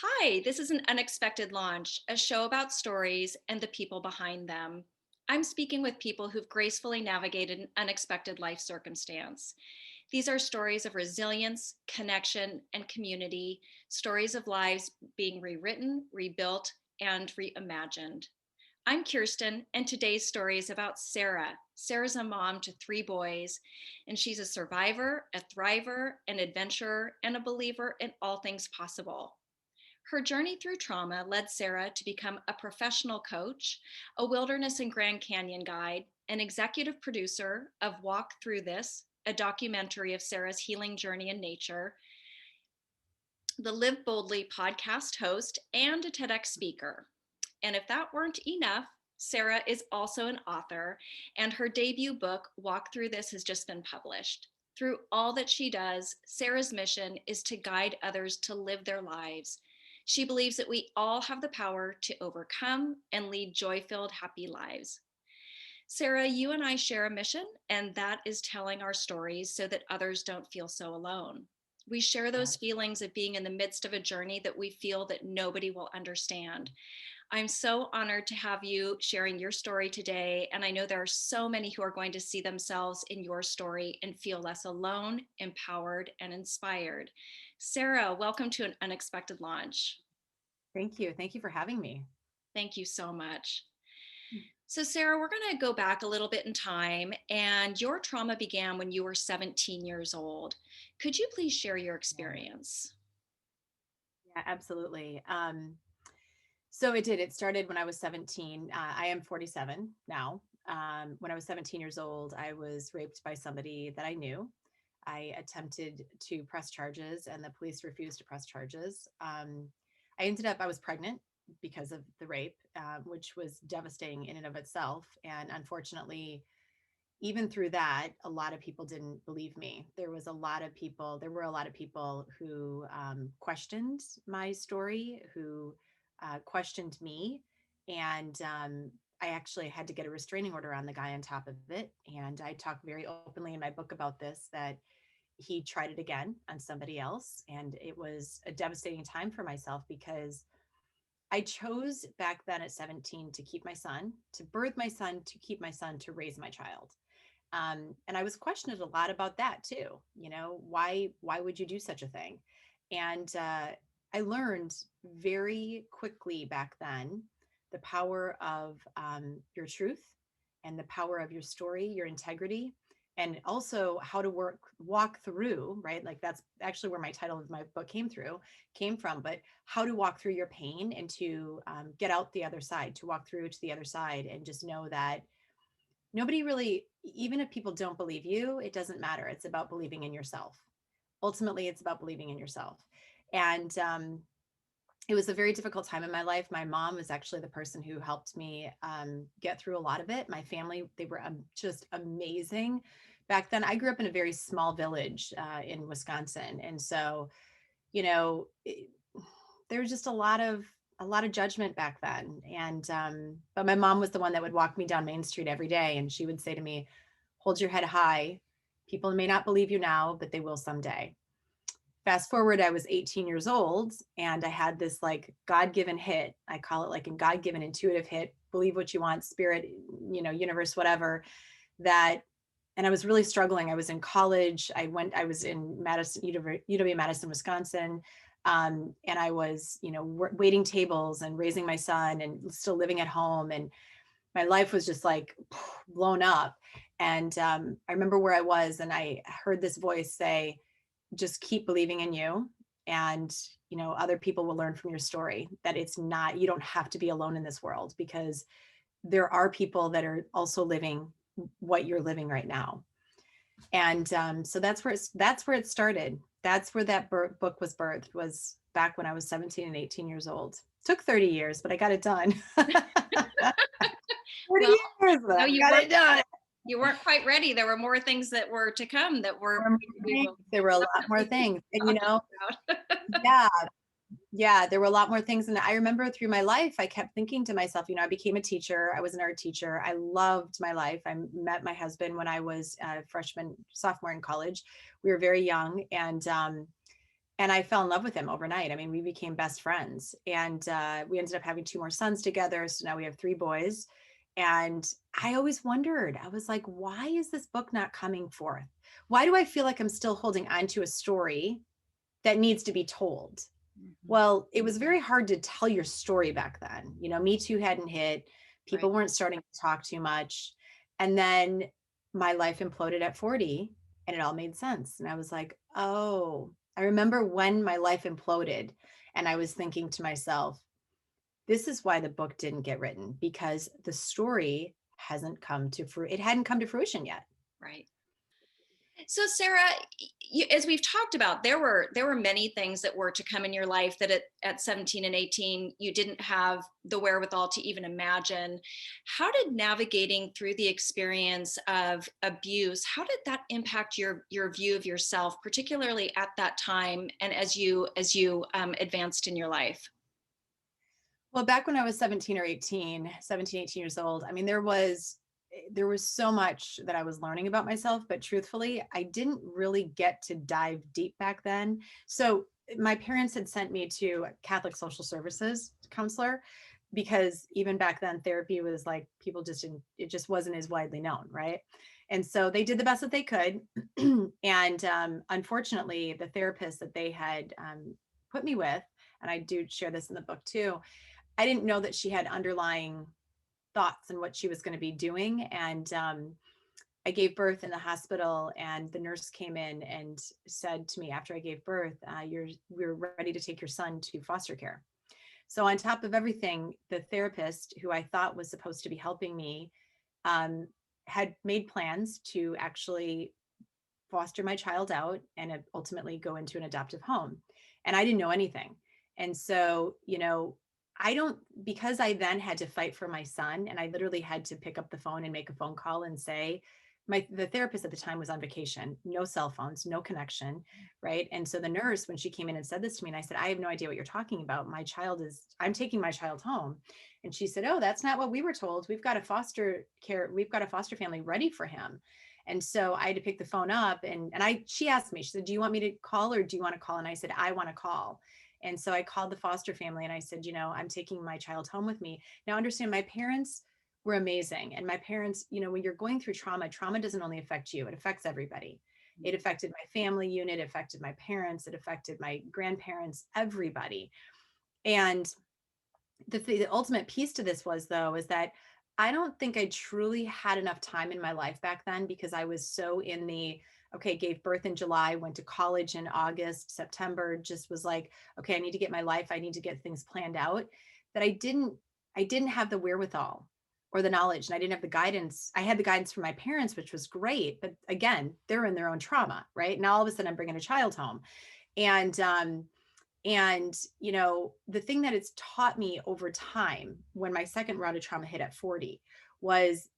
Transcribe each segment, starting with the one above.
Hi, this is an unexpected launch, a show about stories and the people behind them. I'm speaking with people who've gracefully navigated an unexpected life circumstance. These are stories of resilience, connection, and community, stories of lives being rewritten, rebuilt, and reimagined. I'm Kirsten, and today's story is about Sara. Sara's a mom to three boys, and she's a survivor, a thriver, an adventurer, and a believer in all things possible. Her journey through trauma led Sara to become a professional coach, a wilderness and Grand Canyon guide, an executive producer of Walk Through This, a documentary of Sara's healing journey in nature, the Live Boldly podcast host, and a TEDx speaker. And if that weren't enough, Sara is also an author, and her debut book, Walk Through This, has just been published. Through all that she does, Sara's mission is to guide others to live their lives. She believes that we all have the power to overcome and lead joy-filled, happy lives. Sara, you and I share a mission, and that is telling our stories so that others don't feel so alone. We share Yeah. those feelings of being in the midst of a journey that we feel that nobody will understand. I'm so honored to have you sharing your story today. And I know there are so many who are going to see themselves in your story and feel less alone, empowered, and inspired. Sara, welcome to an unexpected launch. Thank you. Thank you for having me. Thank you so much. So, Sara, we're going to go back a little bit in time, and your trauma began when you were 17 years old. Could you please share your Yeah, experience? yeah, absolutely. So it did. It started when I was 17. I am 47 now. When I was 17 years old, I was raped by somebody that I knew. I attempted to press charges, and the police refused to press charges. I was pregnant because of the rape, which was devastating in and of itself. And unfortunately, even through that, a lot of people didn't believe me. There were a lot of people who questioned my story, who questioned me. And I actually had to get a restraining order on the guy on top of it. And I talk very openly in my book about this, that he tried it again on somebody else. And it was a devastating time for myself because I chose back then at 17 to keep my son, to birth my son, to keep my son, to raise my child. And I was questioned a lot about that too. Why would you do such a thing? And I learned very quickly back then the power of your truth and the power of your story, your integrity, and also how to walk through, right? Like that's actually where my title of my book came from, but how to walk through your pain and to get out the other side, to walk through to the other side, and just know that nobody really, even if people don't believe you, it doesn't matter. It's about believing in yourself. Ultimately, it's about believing in yourself. And it was a very difficult time in my life. My mom was actually the person who helped me get through a lot of it. My family, they were just amazing. Back then, I grew up in a very small village in Wisconsin. And so, you know, there was just a lot of judgment back then. And but my mom was the one that would walk me down Main Street every day, and she would say to me, hold your head high. People may not believe you now, but they will someday. Fast forward, I was 18 years old, and I had this like God-given hit. I call it like a God-given intuitive hit, believe what you want, spirit, universe, whatever. That And I was really struggling. I was in college. I was in UW-Madison, Wisconsin. And I was, waiting tables and raising my son and still living at home. And my life was just like blown up. And I remember where I was, and I heard this voice say, just keep believing in you. And, other people will learn from your story, that you don't have to be alone in this world, because there are people that are also living what you're living right now. And so that's where it started. That's where that book was birthed, was back when I was 17 and 18 years old. Took 30 years, but I got it done. 30 Well, years, but no, I got it done. you weren't quite ready. There were more things that were to come that we will There were a lot more definitely be things. And talking about. yeah, yeah, there were a lot more things. And I remember through my life, I kept thinking to myself, I became a teacher. I was an art teacher. I loved my life. I met my husband when I was a sophomore in college. We were very young. And And I fell in love with him overnight. I mean, we became best friends, and we ended up having two more sons together. So now we have three boys. And I always wondered, I was like, why is this book not coming forth? Why do I feel like I'm still holding on to a story that needs to be told? Mhm. Well, it was very hard to tell your story back then. You know, Me Too hadn't hit, Right. people weren't starting to talk too much. And then my life imploded at 40 and it all made sense. And I was like, oh, I remember when my life imploded and I was thinking to myself, this is why the book didn't get written, because the story hasn't come to it hadn't come to fruition yet. Right. So Sarah, as we've talked about, there were many things that were to come in your life that at 17 and 18 you didn't have the wherewithal to even imagine. How did navigating through the experience of abuse, how did that impact your view of yourself, particularly at that time and as you advanced in your life? Well, back when I was 17, 18 years old, I mean, there was so much that I was learning about myself, but truthfully, I didn't really get to dive deep back then. So my parents had sent me to a Catholic social services counselor because even back then therapy was like people just didn't, it just wasn't as widely known, right? And so they did the best that they could. And unfortunately, the therapist that they had put me with, and I do share this in the book too, I didn't know that she had underlying thoughts and what she was going to be doing. And I gave birth in the hospital, and the nurse came in and said to me after I gave birth, we're ready to take your son to foster care. So on top of everything, the therapist who I thought was supposed to be helping me um, had made plans to actually foster my child out and ultimately go into an adoptive home. And I didn't know anything. And so, I don't, because I then had to fight for my son and I literally had to pick up the phone and make a phone call and say, the therapist at the time was on vacation, no cell phones, no connection, right? And so the nurse, when she came in and said this to me, and I said, I have no idea what you're talking about. I'm taking my child home. And she said, oh, that's not what we were told. We've got a foster family ready for him. And so I had to pick the phone up she asked me, she said, do you want me to call or do you want to call? And I said, I want to call. And so I called the foster family and I said, I'm taking my child home with me. Now understand, my parents were amazing. And my parents, when you're going through trauma doesn't only affect you, it affects everybody. It affected my family unit, it affected my parents, it affected my grandparents, everybody. And the ultimate piece to this was though is that I don't think I truly had enough time in my life back then because I was so in the okay, gave birth in July, went to college in August, September, just was like, okay, I need to get my life, I need to get things planned out, that I didn't have the wherewithal or the knowledge, and I didn't have the guidance. I had the guidance from my parents, which was great, but again, they're in their own trauma, right? Now all of a sudden I'm bringing a child home. And the thing that it's taught me over time when my second round of trauma hit at 40 was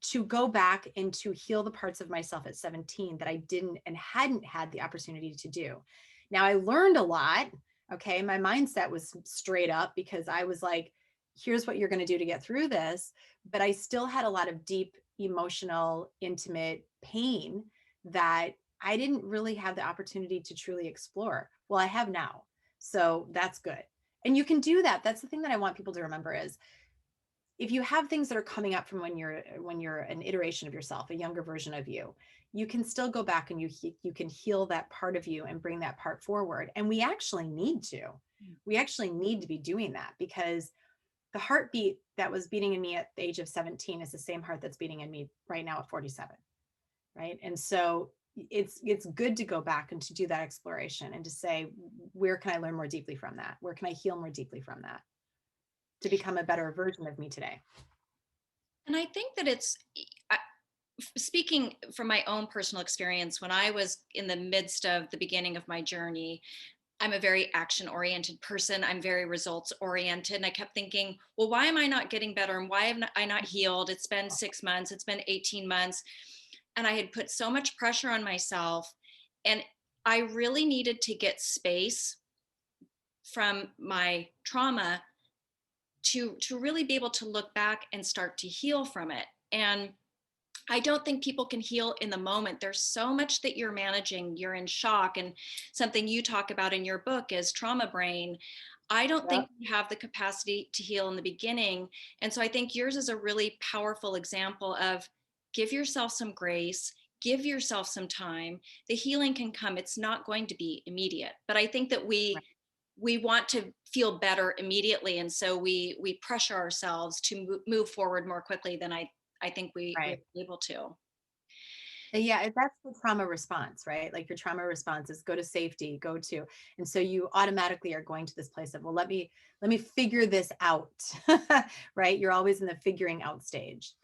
to go back and to heal the parts of myself at 17 that I didn't and hadn't had the opportunity to do. Now I learned a lot. Okay. My mindset was straight up because I was like, here's what you're going to do to get through this. But I still had a lot of deep emotional, intimate pain that I didn't really have the opportunity to truly explore. Well, I have now. So that's good. And you can do that. That's the thing that I want people to remember is if you have things that are coming up from when you're an iteration of yourself, a younger version of you, you can still go back and you can heal that part of you and bring that part forward. And we actually need to be doing that because the heartbeat that was beating in me at the age of 17 is the same heart that's beating in me right now at 47. Right. And so it's good to go back and to do that exploration and to say, where can I learn more deeply from that? Where can I heal more deeply from that to become a better version of me today? And I think that speaking from my own personal experience, when I was in the midst of the beginning of my journey, I'm a very action oriented person. I'm very results oriented. And I kept thinking, well, why am I not getting better? And why have I not healed? It's been 6 months, it's been 18 months. And I had put so much pressure on myself. And I really needed to get space from my trauma to really be able to look back and start to heal from it. And I don't think people can heal in the moment. There's so much that you're managing. You're in shock. And something you talk about in your book is trauma brain. I don't Yep. think we have the capacity to heal in the beginning. And so I think yours is a really powerful example of give yourself some grace, give yourself some time. The healing can come. It's not going to be immediate. But I think that Right. we want to feel better immediately, and so we pressure ourselves to move forward more quickly than I think we're Right. able to. Yeah, that's the trauma response, right? Like your trauma response is go to safety, go to, and so you automatically are going to this place of, well, let me figure this out, right? You're always in the figuring out stage.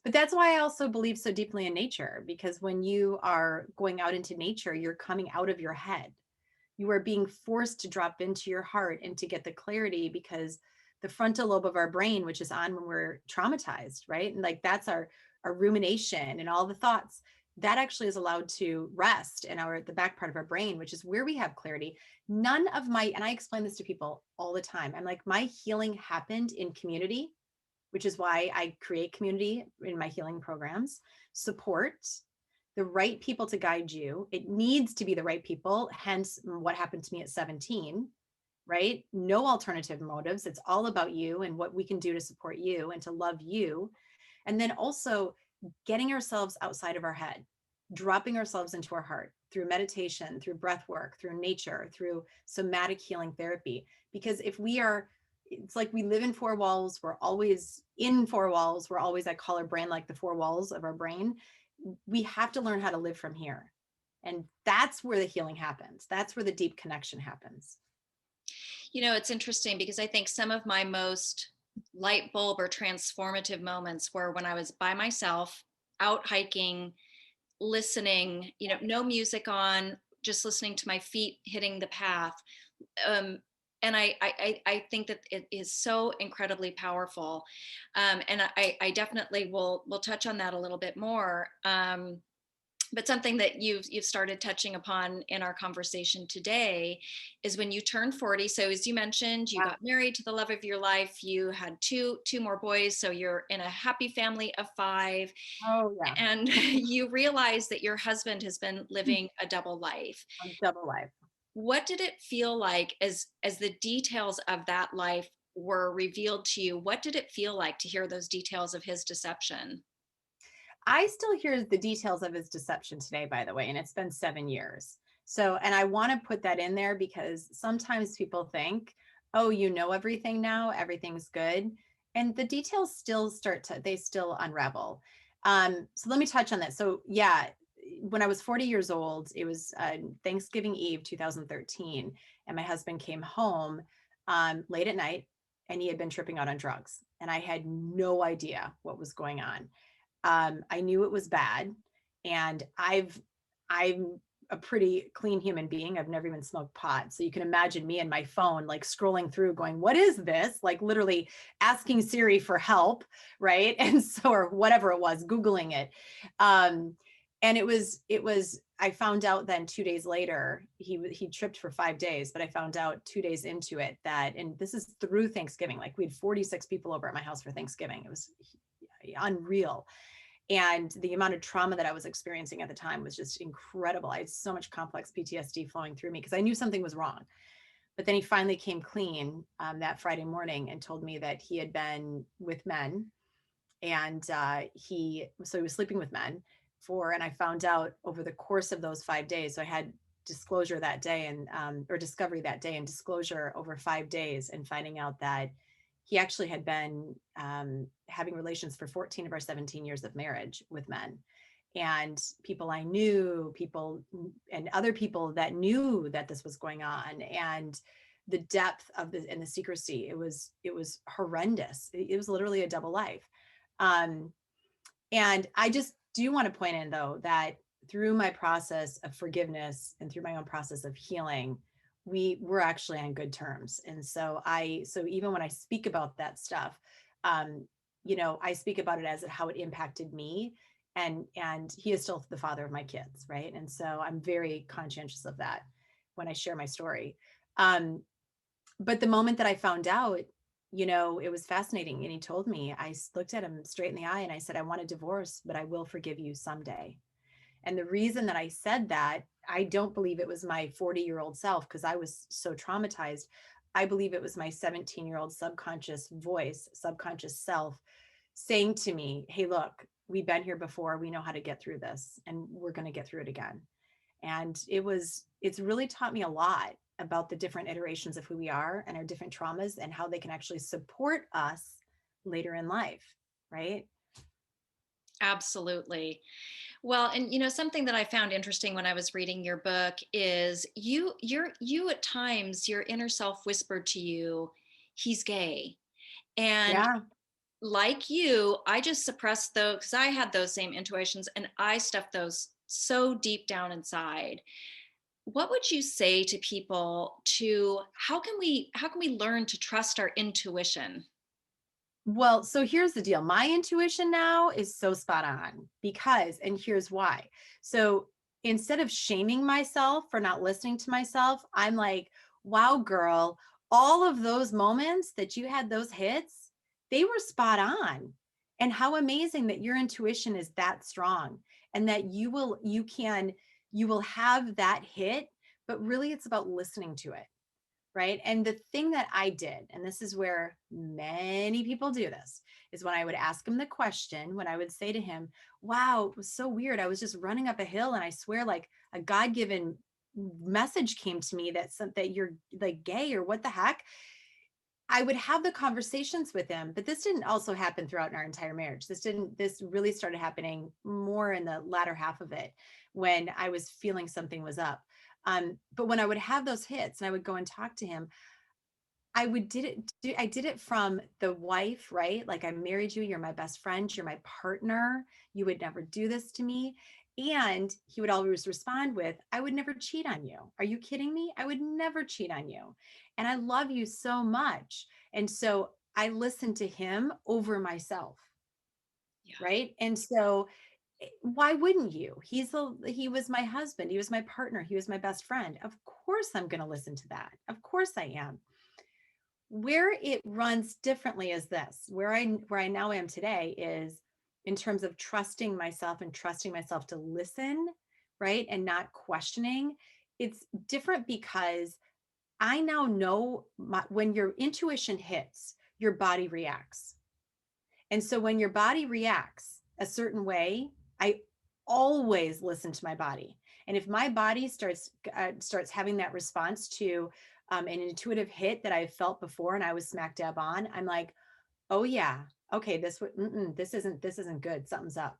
But that's why I also believe so deeply in nature, because when you are going out into nature, you're coming out of your head. You are being forced to drop into your heart and to get the clarity, because the frontal lobe of our brain, which is on when we're traumatized, right? And like that's our rumination and all the thoughts, that actually is allowed to rest in our the back part of our brain, which is where we have clarity. None of my, and I explain this to people all the time, I'm like, my healing happened in community, which is why I create community in my healing programs, support, the right people to guide you. It needs to be the right people, hence what happened to me at 17, right? No alternative motives. It's all about you and what we can do to support you and to love you. And then also getting ourselves outside of our head, dropping ourselves into our heart through meditation, through breath work, through nature, through somatic healing therapy. Because if we are, it's like we live in four walls, we're always in four walls, we're always, I call our brain like the four walls of our brain. We have to learn how to live from here. And that's where the healing happens. That's where the deep connection happens. It's interesting because I think some of my most light bulb or transformative moments were when I was by myself, out hiking, listening, no music on, just listening to my feet hitting the path. um, and I think that it is so incredibly powerful, and I definitely will touch on that a little bit more. But something that you've started touching upon in our conversation today is when you turned 40. So as you mentioned, you Yeah. got married to the love of your life. You had two more boys, so you're in a happy family of five, Oh, yeah. and you realize that your husband has been living a double life. A double life. What did it feel like as the details of that life were revealed to you? What did it feel like to hear those details of his deception? I still hear the details of his deception today, by the way, and it's been 7 years. So, and I want to put that in there because sometimes people think, oh, you know everything now, everything's good. And the details still they still unravel. So let me touch on that. So, yeah, when I was 40 years old, it was Thanksgiving Eve, 2013, and my husband came home late at night and he had been tripping out on drugs. And I had no idea what was going on. I knew it was bad, and I'm a pretty clean human being. I've never even smoked pot, so you can imagine me and my phone like scrolling through, going, "What is this?" Like literally asking Siri for help, right? And so, or whatever it was, googling it. Um, and it was. I found out then 2 days later he tripped for 5 days, but I found out 2 days into it that, and this is through Thanksgiving, like we had 46 people over at my house for Thanksgiving. It was unreal, and the amount of trauma that I was experiencing at the time was just incredible. I had so much complex PTSD flowing through me because I knew something was wrong. But then he finally came clean that Friday morning and told me that he had been with men, and he was sleeping with men and I found out over the course of those 5 days. So I had disclosure that day, and or discovery that day and disclosure over 5 days, and finding out that he actually had been having relations for 14 of our 17 years of marriage with men. And people I knew, people and other people that knew that this was going on, and the depth of the and the secrecy, it was horrendous. It was literally a double life. um, and I just do want to point in, though, that through my process of forgiveness and through my own process of healing, we were actually on good terms. And so even when I speak about that stuff, um, I speak about it as how it impacted me. And he is still the father of my kids, right? And so I'm very conscientious of that when I share my story. Um, but the moment that I found out, it was fascinating. And he told me, looked at him straight in the eye and I said, I want a divorce, but I will forgive you someday. And the reason that I said that, I don't believe it was my 40-year-old self because I was so traumatized. I believe it was my 17-year-old subconscious voice, subconscious self saying to me, hey, look, we've been here before. We know how to get through this and we're going to get through it again. And it's really taught me a lot about the different iterations of who we are and our different traumas and how they can actually support us later in life. Right. Absolutely. Well, and something that I found interesting when I was reading your book is you at times your inner self whispered to you, he's gay. And Yeah. like you, I just suppressed those because I had those same intuitions and I stuffed those so deep down inside. What would you say to people to how can we learn to trust our intuition? Well, so here's the deal. My intuition now is so spot on because, and here's why. So instead of shaming myself for not listening to myself, I'm like, wow, girl, all of those moments that you had those hits, they were spot on. And how amazing that your intuition is that strong and that you will have that hit, but really it's about listening to it. Right. And the thing that I did, and this is where many people do this, is when I would ask him the question, when I would say to him, wow, it was so weird. I was just running up a hill and I swear like a God given message came to me that you're like gay or what the heck. I would have the conversations with him, but this didn't also happen throughout our entire marriage. This really started happening more in the latter half of it when I was feeling something was up. But when I would have those hits and I would go and talk to him, I did it from the wife, right? Like, I married you, you're my best friend, you're my partner, you would never do this to me. And he would always respond with, I would never cheat on you. Are you kidding me? I would never cheat on you. And I love you so much. And so I listened to him over myself, Yeah. right? And so why wouldn't you? He was my husband, he was my partner, he was my best friend. Of course I'm going to listen to that. Of course I am. Where it runs differently is this, where I now am today is in terms of trusting myself and trusting myself to listen, right? And not questioning. It's different because I now know when your intuition hits, your body reacts. And so when your body reacts a certain way, I always listen to my body. And if my body starts having that response to an intuitive hit that I felt before and I was smack dab on, I'm like, oh yeah, okay, this isn't good. Something's up.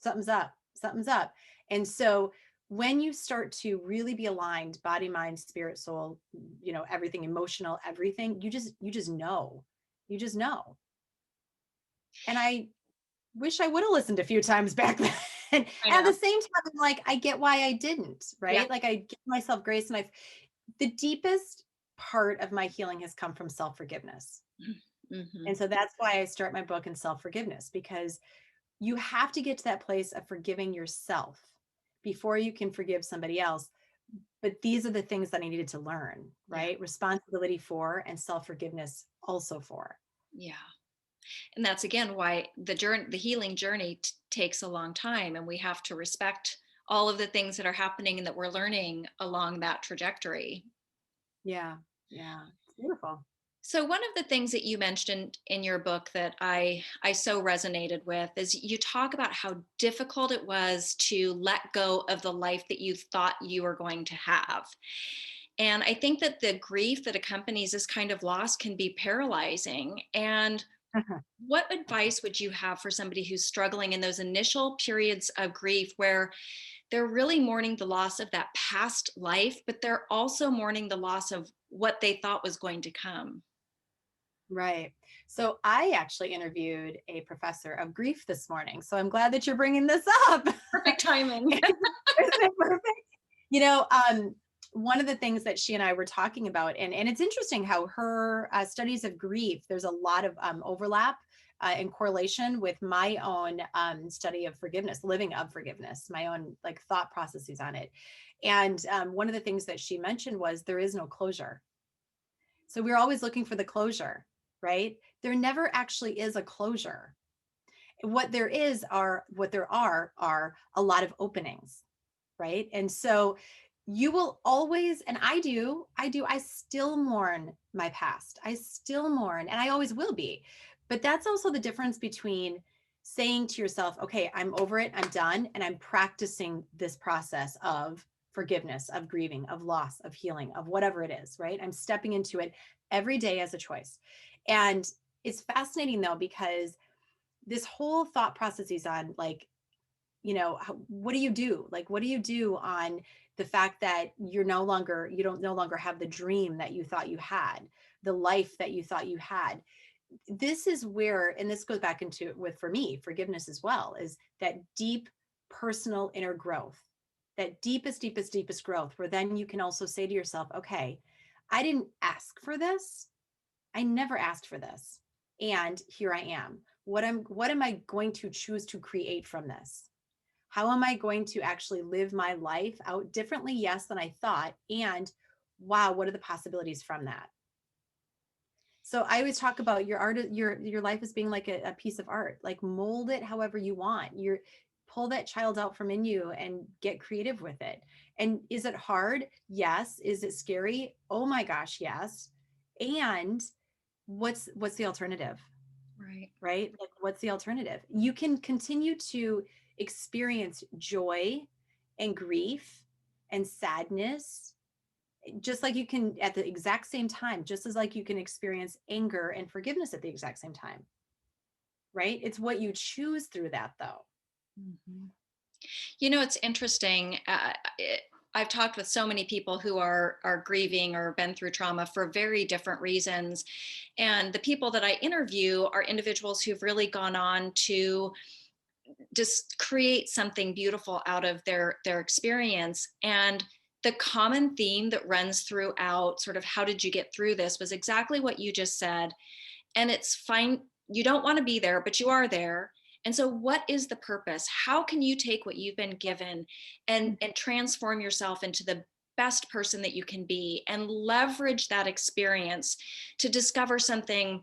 Something's up. Something's up. And so when you start to really be aligned, body, mind, spirit, soul, everything, emotional, everything, you just know. You just know. And I wish I would have listened a few times back then. And I at know. the same time, I'm like, I get why I didn't, Yeah. right? Like, I give myself grace, and the deepest part of my healing has come from self-forgiveness. Hmm. And so that's why I start my book in self-forgiveness, because you have to get to that place of forgiving yourself before you can forgive somebody else. But these are the things that I needed to learn, Yeah. right? Responsibility for, and self-forgiveness also for. Yeah. And that's again why the healing journey takes a long time, and we have to respect all of the things that are happening and that we're learning along that trajectory. Yeah. Yeah. It's beautiful. So one of the things that you mentioned in your book that I so resonated with is you talk about how difficult it was to let go of the life that you thought you were going to have. And I think that the grief that accompanies this kind of loss can be paralyzing. And what advice would you have for somebody who's struggling in those initial periods of grief where they're really mourning the loss of that past life, but they're also mourning the loss of what they thought was going to come? Right. So I actually interviewed a professor of grief this morning. So I'm glad that you're bringing this up. Perfect timing. Isn't it perfect? You know, one of the things that she and I were talking about, and it's interesting how her studies of grief, there's a lot of overlap and correlation with my own study of forgiveness, living of forgiveness, my own like thought processes on it. And one of the things that she mentioned was there is no closure. So we're always looking for the closure, right? There never actually is a closure. What there are a lot of openings, right? And so you will always, and I still mourn my past. I still mourn, and I always will be. But that's also the difference between saying to yourself, okay, I'm over it, I'm done, and I'm practicing this process of forgiveness, of grieving, of loss, of healing, of whatever it is, right? I'm stepping into it every day as a choice. And it's fascinating though, because this whole thought process is on like, what do you do? Like, what do you do on the fact that you don't no longer have the dream that you thought you had, the life that you thought you had? This is where, and this goes back into with, for me, forgiveness as well, is that deep personal inner growth, that deepest growth, where then you can also say to yourself, okay, I didn't ask for this. I never asked for this. And here I am. What am I going to choose to create from this? How am I going to actually live my life out differently? Yes, than I thought. And wow, what are the possibilities from that? So I always talk about your art, your life as being like a piece of art. Like mold it however you want. You're pull that child out from in you and get creative with it. And is it hard? Yes. Is it scary? Oh my gosh, yes. And what's the alternative? Right. Right? Like, what's the alternative? You can continue to experience joy and grief and sadness, just like you can at the exact same time, just as like you can experience anger and forgiveness at the exact same time. Right? It's what you choose through that, though. Mhm. It's interesting. I've talked with so many people who are grieving or been through trauma for very different reasons, and the people that I interview are individuals who've really gone on to just create something beautiful out of their experience. And the common theme that runs throughout sort of how did you get through this was exactly what you just said. And it's fine, you don't want to be there, but you are there. And so what is the purpose? How can you take what you've been given and transform yourself into the best person that you can be and leverage that experience to discover something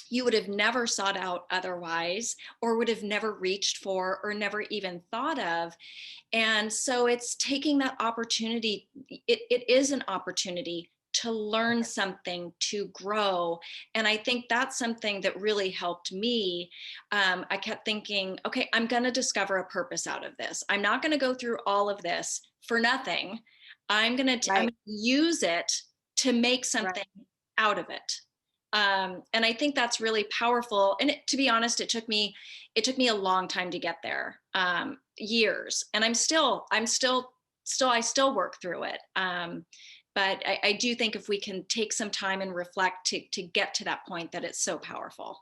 you would have never sought out otherwise, or would have never reached for, or never even thought of? And so it's taking that opportunity. It is an opportunity to learn something, to grow. And I think that's something that really helped me. I kept thinking, okay, I'm going to discover a purpose out of this. I'm not going to go through all of this for nothing. I'm Right. going to use it to make Right. something out of it. And I think that's really powerful. And to be honest, it took me a long time to get there, years, and I still work through it. But I do think if we can take some time and reflect to get to that point, that it's so powerful.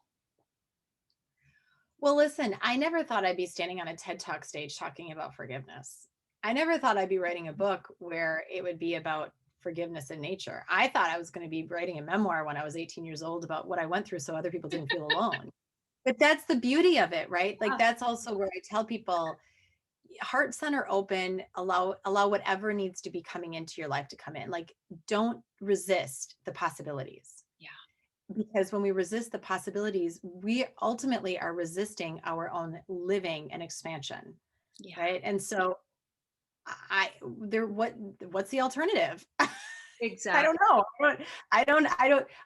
Well, listen, I never thought I'd be standing on a TED Talk stage talking about forgiveness. I never thought I'd be writing a book where it would be about forgiveness in nature. I thought I was going to be writing a memoir when I was 18 years old about what I went through so other people didn't feel alone. But that's the beauty of it, right? Like Yeah. that's also where I tell people, heart center open, allow whatever needs to be coming into your life to come in. Like don't resist the possibilities, Yeah. because when we resist the possibilities, we ultimately are resisting our own living and expansion, Yeah. right? And so I there what's the alternative? I don't Exactly. know. I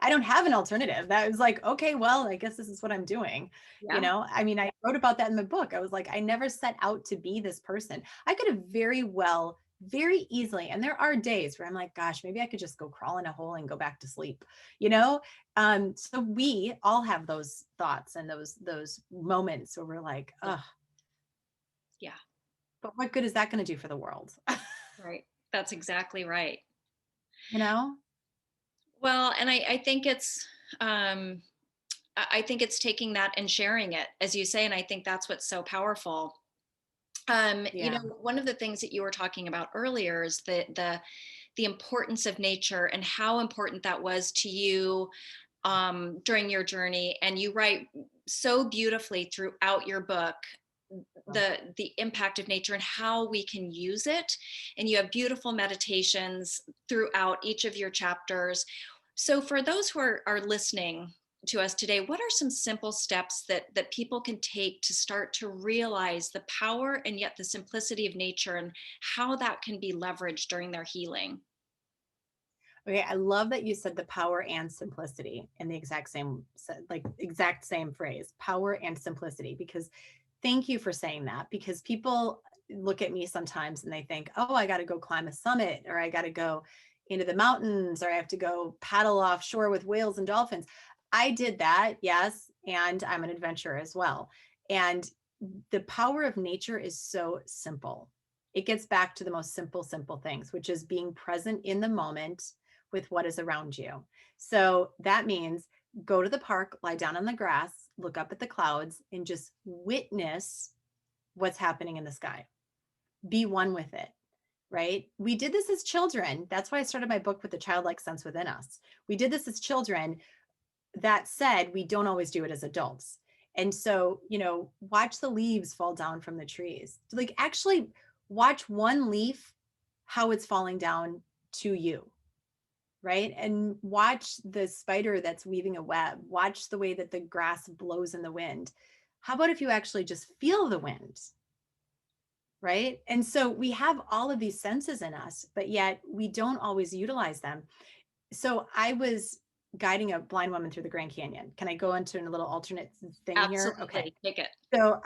don't have an alternative. That was like, okay, well, I guess this is what I'm doing. Yeah. I mean, I wrote about that in the book. I was like, I never set out to be this person. I could have very easily, and there are days where I'm like, gosh, maybe I could just go crawl in a hole and go back to sleep, you know? So we all have those thoughts and those moments where we're like, Yeah. oh, Yeah. but what good is that going to do for the world? Right. That's exactly right. you know? Well, and I think um, I think it's taking that and sharing it, as you say, and I think that's what's so powerful. Yeah. One of the things that you were talking about earlier is the importance of nature and how important that was to you, during your journey. And you write so beautifully throughout your book the impact of nature and how we can use it. And you have beautiful meditations throughout each of your chapters. So for those who are listening, to us today, what are some simple steps that people can take to start to realize the power and yet the simplicity of nature and how that can be leveraged during their healing? Okay, I love that you said the power and simplicity in the exact same phrase, power and simplicity, because thank you for saying that, because people look at me sometimes and they think, oh, I got to go climb a summit, or I got to go into the mountains, or I have to go paddle offshore with whales and dolphins. I did that, yes, and I'm an adventurer as well. And the power of nature is so simple. It gets back to the most simple things, which is being present in the moment with what is around you. So that means go to the park, lie down on the grass, look up at the clouds, and just witness what's happening in the sky. Be one with it, right? We did this as children. That's why I started my book with the childlike sense within us. We did this as children. That said, we don't always do it as adults. And so, watch the leaves fall down from the trees. Like, actually watch one leaf, how it's falling down to you, right? And watch the spider that's weaving a web. Watch the way that the grass blows in the wind. How about if you actually just feel the wind, right? And so we have all of these senses in us, but yet we don't always utilize them. So I was guiding a blind woman through the Grand Canyon. Can I go into a little alternate thing here? Okay. Absolutely. Take it. So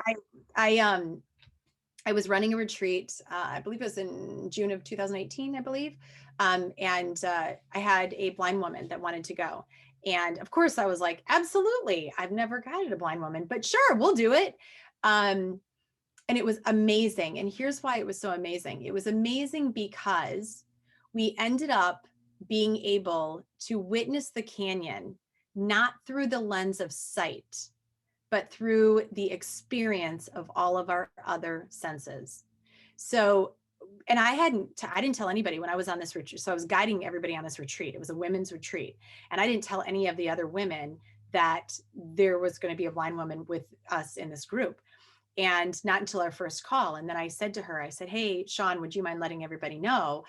I was running a retreat. I believe it was in June of 2018, I believe. And I had a blind woman that wanted to go. And of course, I was like, absolutely. I've never guided a blind woman, but sure, we'll do it. And it was amazing. And here's why it was so amazing. It was amazing because we ended up being able to witness the canyon, not through the lens of sight, but through the experience of all of our other senses. So, and I didn't tell anybody when I was on this retreat. So I was guiding everybody on this retreat. It was a women's retreat. And I didn't tell any of the other women that there was going to be a blind woman with us in this group. And not until our first call. And then I said to her, I said, hey, Sean, would you mind letting everybody know?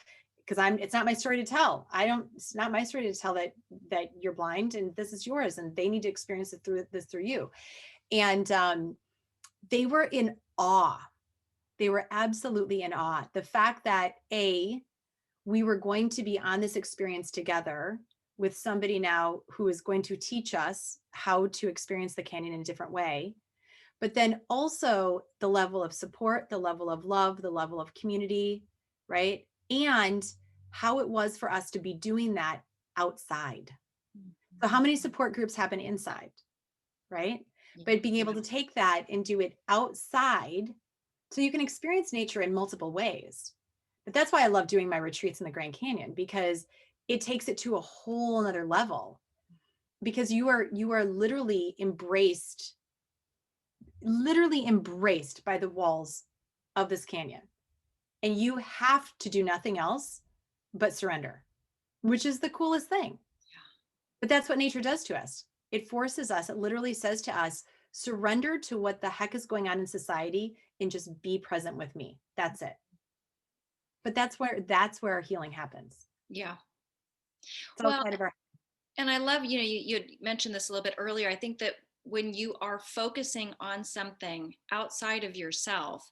Because it's not my story to tell. It's not my story to tell that you're blind and this is yours and they need to experience it through you. And they were in awe. They were absolutely in awe. The fact that we were going to be on this experience together with somebody now who is going to teach us how to experience the canyon in a different way. But then also the level of support, the level of love, the level of community, right? And how it was for us to be doing that outside. So how many support groups happen inside, right? But being able to take that and do it outside so you can experience nature in multiple ways. But that's why I love doing my retreats in the Grand Canyon, because it takes it to a whole nother level, because you are literally embraced by the walls of this canyon. And you have to do nothing else but surrender, which is the coolest thing. But that's what nature does to us. It forces us, it literally says to us, surrender to what the heck is going on in society and just be present with me. That's it. But that's where our healing happens. Yeah. It's Well, outside of our. and I love, you had mentioned this a little bit earlier. I think that when you are focusing on something outside of yourself,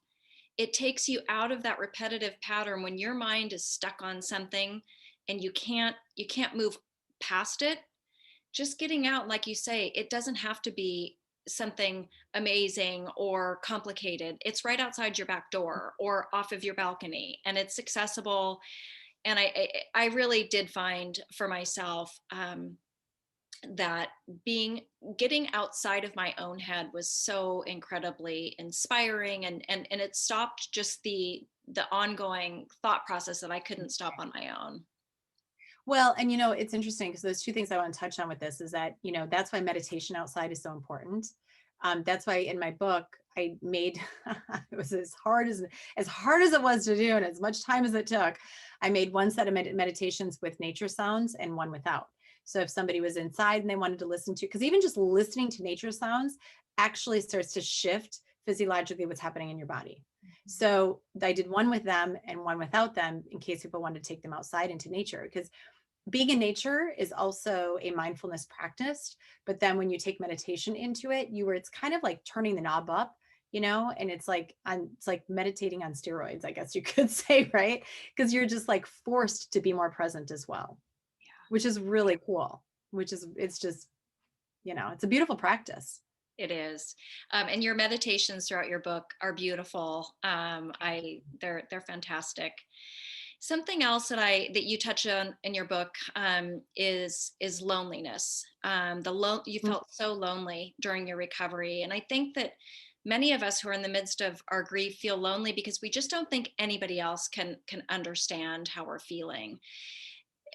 it takes you out of that repetitive pattern when your mind is stuck on something and you can't move past it. Just getting out, like you say, it doesn't have to be something amazing or complicated. It's right outside your back door or off of your balcony, and it's accessible. And I really did find for myself that getting outside of my own head was so incredibly inspiring, and it stopped just the ongoing thought process that I couldn't stop on my own. Well, and it's interesting because those two things I want to touch on with this is that, that's why meditation outside is so important. That's why in my book, I made, it was as hard as it was to do and as much time as it took, I made one set of meditations with nature sounds and one without. So if somebody was inside and they wanted to listen to, because even just listening to nature sounds actually starts to shift physiologically what's happening in your body. So I did one with them and one without them in case people wanted to take them outside into nature, because being in nature is also a mindfulness practice, but then when you take meditation into it, it's kind of like turning the knob up, and it's like meditating on steroids, I guess you could say, right? Because you're just like forced to be more present as well, which is really cool. It's just, it's a beautiful practice. It is. And your meditations throughout your book are beautiful. They're fantastic. Something else that you touch on in your book is loneliness. You Mm. felt so lonely during your recovery, and I think that many of us who are in the midst of our grief feel lonely because we just don't think anybody else can understand how we're feeling.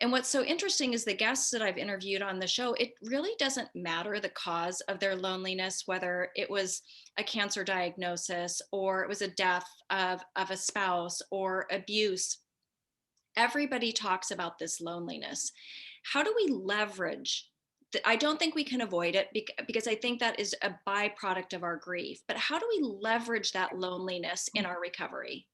And what's so interesting is the guests that I've interviewed on the show, it really doesn't matter the cause of their loneliness, whether it was a cancer diagnosis or it was a death of a spouse or abuse. Everybody talks about this loneliness. How do we leverage? I don't think we can avoid it because I think that is a byproduct of our grief. But how do we leverage that loneliness in our recovery?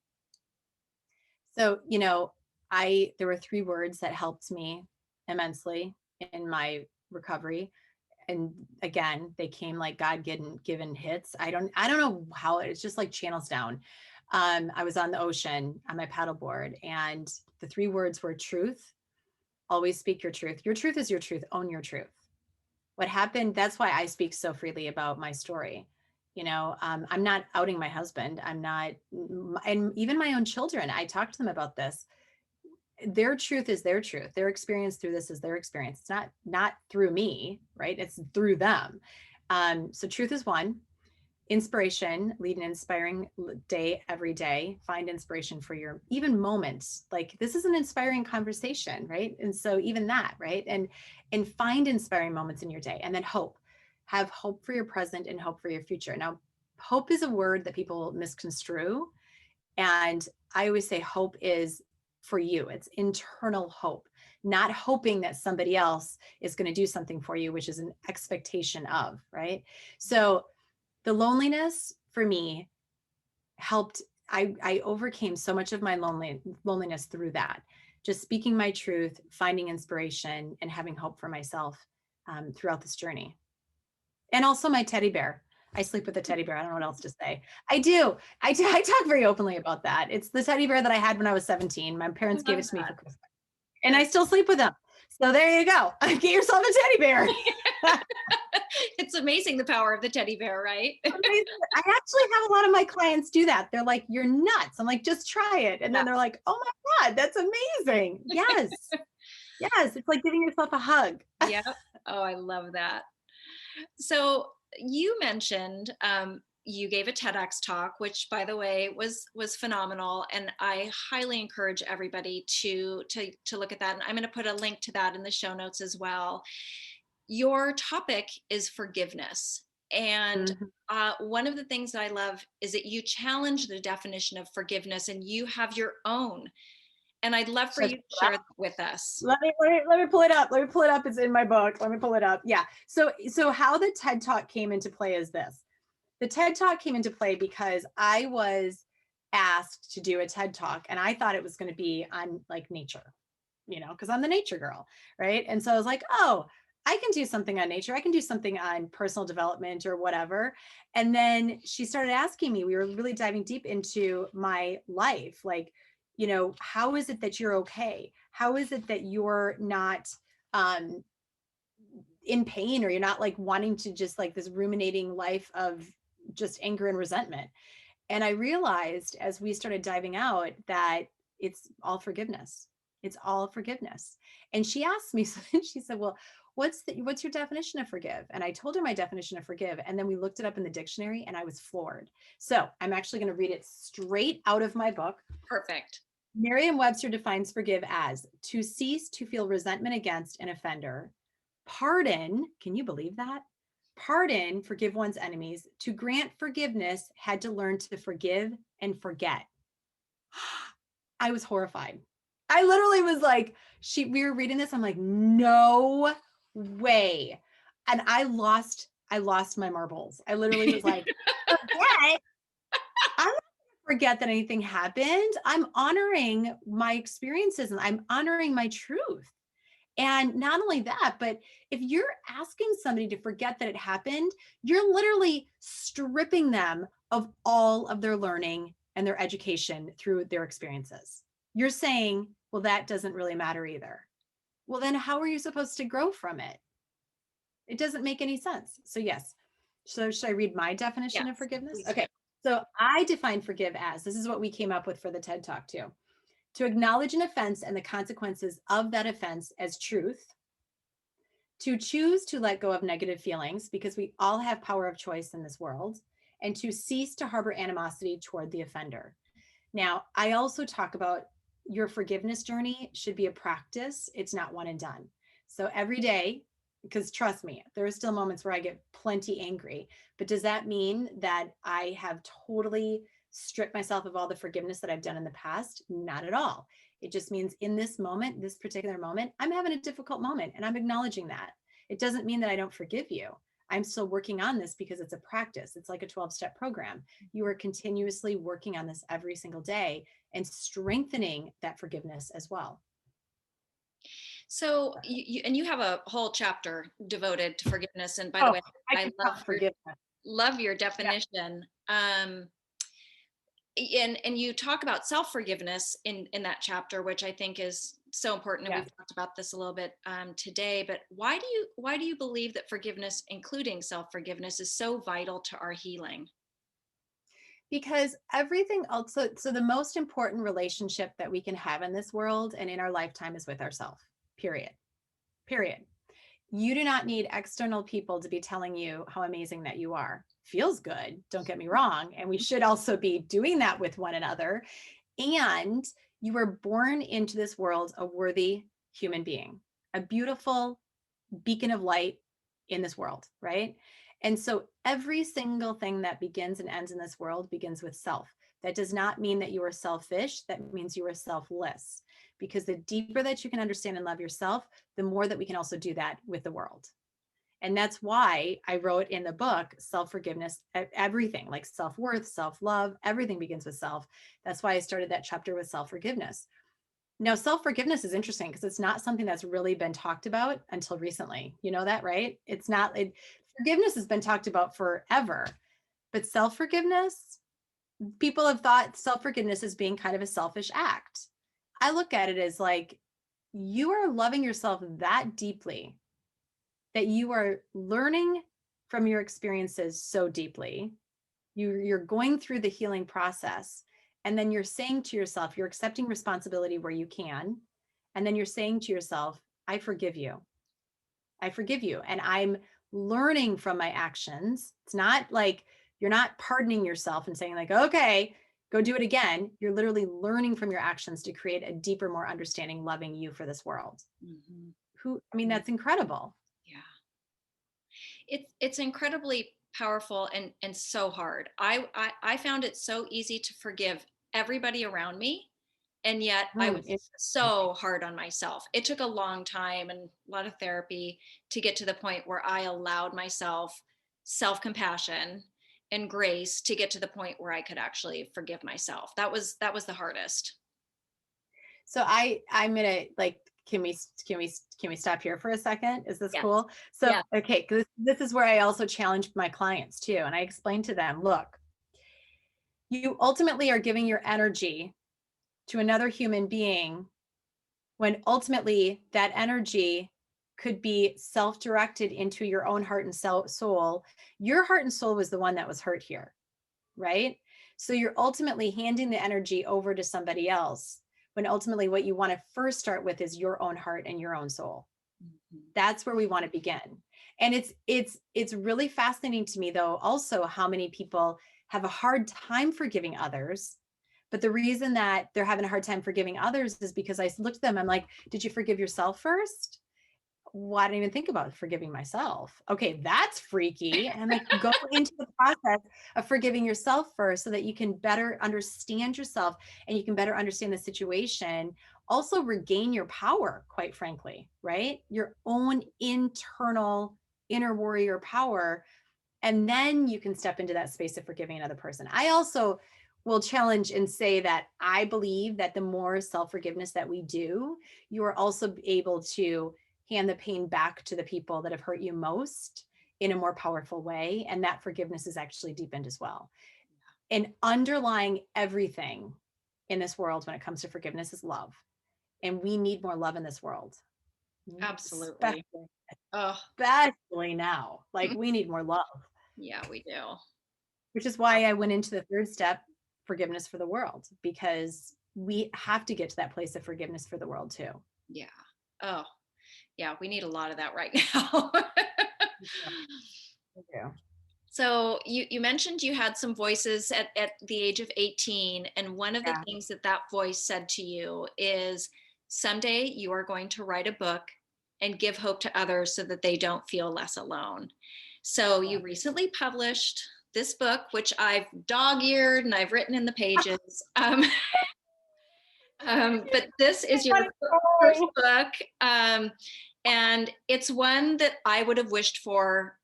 So, there were 3 words that helped me immensely in my recovery. And again, they came like God given hits. I don't know how it's just like channels down. I was on the ocean on my paddleboard, and the 3 words were truth. Always speak your truth. Your truth is your truth. Own your truth. What happened? That's why I speak so freely about my story. I'm not outing my husband. I'm not, and even my own children. I talk to them about this. Their truth is their truth. Their experience through this is their experience. It's not through me, right? It's through them. So truth is one. Inspiration, lead an inspiring day every day. Find inspiration for your even moments. Like this is an inspiring conversation, right? And so even that, right? And find inspiring moments in your day. And then hope. Have hope for your present and hope for your future. Now, hope is a word that people misconstrue. And I always say hope is for you. It's internal hope, not hoping that somebody else is going to do something for you, which is an expectation of, right? So the loneliness for me helped. I overcame so much of my loneliness through that, just speaking my truth, finding inspiration, and having hope for myself throughout this journey. And also my teddy bear. I sleep with a teddy bear. I don't know what else to say. I do. I talk very openly about that. It's the teddy bear that I had when I was 17. My parents I gave love it to me for that. Christmas. And I still sleep with him. So there you go. Get yourself a teddy bear. It's amazing the power of the teddy bear, right? Amazing. I actually have a lot of my clients do that. They're like, "You're nuts." I'm like, "Just try it." And then they're like, "Oh my God, that's amazing." Yes. Yes. It's like giving yourself a hug. Yep. Oh, I love that. So you mentioned you gave a TEDx talk, which, by the way, was phenomenal, and I highly encourage everybody to look at that. And I'm going to put a link to that in the show notes as well. Your topic is forgiveness, and Mhm. one of the things that I love is that you challenge the definition of forgiveness, and you have your own. And I'd love for Should I you to pull it share up? that with us. Let me pull it up. Let me pull it up. It's in my book. Let me pull it up. Yeah. So how the TED Talk came into play is this. The TED Talk came into play because I was asked to do a TED Talk, and I thought it was going to be on like nature, because I'm the nature girl, right? And so I was like, oh, I can do something on nature. I can do something on personal development or whatever. And then she started asking me, we were really diving deep into my life. Like, how is it that you're okay? How is it that you're not um, in pain, or you're not like wanting to just like this ruminating life of just anger and resentment? And I realized as we started diving out that it's all forgiveness. It's all forgiveness. And she asked me, she said, well, what's your definition of forgive? And I told her my definition of forgive. And then we looked it up in the dictionary, and I was floored. So I'm actually going to read it straight out of my book. Perfect. Merriam-Webster defines forgive as to cease to feel resentment against an offender. Pardon, can you believe that? Pardon, forgive one's enemies. To grant forgiveness had to learn to forgive and forget. I was horrified. I literally was like, we were reading this. I'm like, no way. And I lost my marbles. I literally was like, forget? I'm not gonna forget that anything happened. I'm honoring my experiences and I'm honoring my truth. And not only that, but if you're asking somebody to forget that it happened, you're literally stripping them of all of their learning and their education through their experiences. You're saying, well, that doesn't really matter either. Well, then how are you supposed to grow from it? It doesn't make any sense. So, yes. So, should I read my definition of Yes, forgiveness? please do. Okay. So, I define forgive as this is what we came up with for the TED Talk, too: to acknowledge an offense and the consequences of that offense as truth, to choose to let go of negative feelings because we all have power of choice in this world, and to cease to harbor animosity toward the offender. Now, I also talk about your forgiveness journey should be a practice. It's not one and done. So every day, because trust me, there are still moments where I get plenty angry. But does that mean that I have totally stripped myself of all the forgiveness that I've done in the past? Not at all. It just means in this moment, this particular moment, I'm having a difficult moment and I'm acknowledging that. It doesn't mean that I don't forgive you. I'm still working on this because it's a practice. It's like a 12-step program. You are continuously working on this every single day and strengthening that forgiveness as well. So you have a whole chapter devoted to forgiveness. And by the Oh, way, I I could talk forgiveness. love your Yeah. definition. And you talk about self-forgiveness in that chapter, which I think is so important. And Yes. we've talked about this a little bit today, but why do you believe that forgiveness, including self-forgiveness, is so vital to our healing? Because everything else, so the most important relationship that we can have in this world and in our lifetime is with ourselves, period. Period. You do not need external people to be telling you how amazing that you are. Feels good, don't get me wrong. And we should also be doing that with one another. And you were born into this world a worthy human being, a beautiful beacon of light in this world, right? And so every single thing that begins and ends in this world begins with self. That does not mean that you are selfish. That means you are selfless. Because the deeper that you can understand and love yourself, the more that we can also do that with the world. And that's why I wrote in the book, self-forgiveness, everything like self-worth, self-love, everything begins with self. That's why I started that chapter with self-forgiveness. Now, self-forgiveness is interesting because it's not something that's really been talked about until recently. You know that, right? Forgiveness has been talked about forever, but self-forgiveness, people have thought self-forgiveness as being kind of a selfish act. I look at it as like you are loving yourself that deeply that you are learning from your experiences so deeply. You're going through the healing process. And then you're saying to yourself, you're accepting responsibility where you can. And then you're saying to yourself, I forgive you. I forgive you. And I'm learning from my actions. It's not like you're not pardoning yourself and saying, like, okay, go do it again. You're literally learning from your actions to create a deeper, more understanding, loving you for this world. Mm-hmm. That's incredible. Yeah. It's incredibly powerful and so hard. I found it so easy to forgive everybody around me, and yet I was so hard on myself. It took a long time and a lot of therapy to get to the point where I allowed myself self-compassion and grace to get to the point where I could actually forgive myself. That was the hardest. So I'm gonna like, can we stop here for a second? Is this Yes. cool? So Yeah. okay, this is where I also challenge my clients too, and I explain to them, look, you ultimately are giving your energy to another human being when ultimately that energy could be self-directed into your own heart and soul. Your heart and soul was the one that was hurt here, right? So you're ultimately handing the energy over to somebody else when ultimately what you want to first start with is your own heart and your own soul. Mhm. That's where we want to begin. And it's really fascinating to me though also how many people have a hard time forgiving others. But the reason that they're having a hard time forgiving others is because I looked at them, I'm like, did you forgive yourself first? Well, I didn't even think about forgiving myself. Okay, that's freaky. And I'm like, go into the process of forgiving yourself first so that you can better understand yourself and you can better understand the situation. Also, regain your power, quite frankly, right? Your own internal inner warrior power. And then you can step into that space of forgiving another person. I also will challenge and say that I believe that the more self forgiveness that we do, you are also able to hand the pain back to the people that have hurt you most in a more powerful way. And that forgiveness is actually deepened as well. And underlying everything in this world when it comes to forgiveness is love. And we need more love in this world, Absolutely. especially, Oh, especially now. Like we need more love, yeah, we do. which is why I went into the third step, forgiveness for the world, because we have to get to that place of forgiveness for the world too. Yeah. Oh, yeah, we need a lot of that right now. Yeah, we do. So you mentioned you had some voices at the age of 18, and one of the Yeah. things that that voice said to you is someday you are going to write a book and give hope to others so that they don't feel less alone. So you recently published this book, which I've dog-eared and I've written in the pages. But this is your first book, and it's one that I would have wished for